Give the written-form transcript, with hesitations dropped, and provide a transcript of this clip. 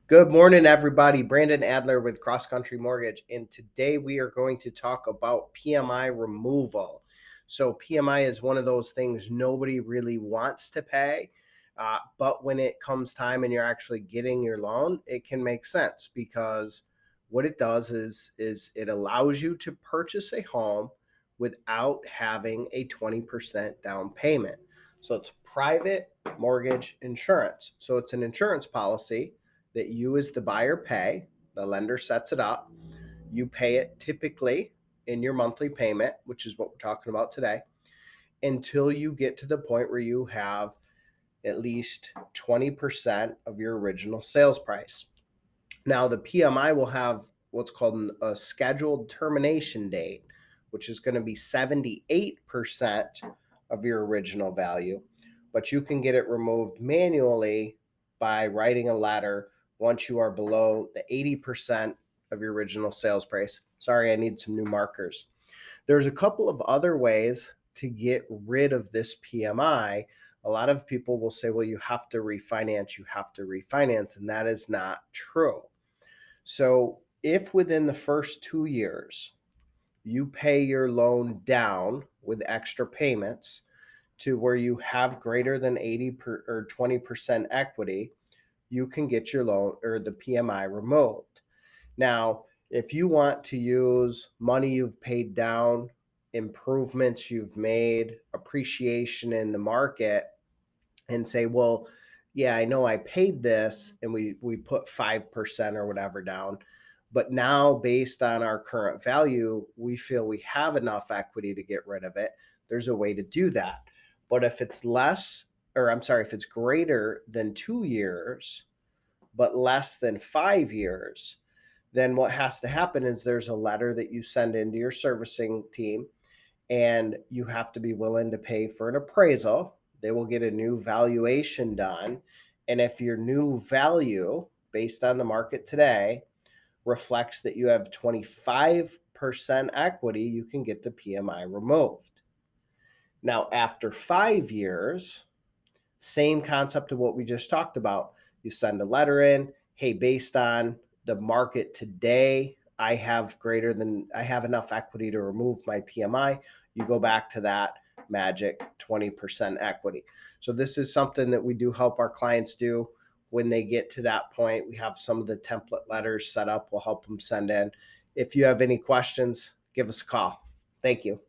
Good morning, everybody. Brandon Adler with Cross Country Mortgage, and today we are going to talk about PMI removal. So, PMI is one of those things nobody really wants to pay, but when it comes time and you're actually getting your loan, it can make sense because what it does is it allows you to purchase a home without having a 20% down payment. So, it's private mortgage insurance. So, it's an insurance policy that you as the buyer pay. The lender sets it up. You pay it typically in your monthly payment, which is what we're talking about today, until you get to the point where you have at least 20% of your original sales price. Now, the PMI will have what's called a scheduled termination date, which is going to be 78% of your original value, but you can get it removed manually by writing a letter once you are below the 80% of your original sales price. Sorry, I need some new markers. There's a couple of other ways to get rid of this PMI. A lot of people will say, well, you have to refinance, and that is not true. So, if within the first 2 years you pay your loan down with extra payments to where you have greater than 20% equity, you can get your loan or the PMI removed. Now, if you want to use money you've paid down, improvements you've made, appreciation in the market, and say, well, yeah, I know I paid this and we put 5% or whatever down, but now based on our current value, we feel we have enough equity to get rid of it. There's a way to do that. But if it's less, or I'm sorry, if it's greater than 2 years, but less than 5 years, then what has to happen is there's a letter that you send into your servicing team, and you have to be willing to pay for an appraisal. They will get a new valuation done. And if your new value, based on the market today, reflects that you have 25% equity, you can get the PMI removed. Now, after 5 years, same concept of what we just talked about. You send a letter in, hey, based on the market today, I have enough equity to remove my PMI. You go back to that magic 20% equity. So this is something that we do help our clients do when they get to that point. We have some of the template letters set up. We'll help them send in. If you have any questions, give us a call. Thank you.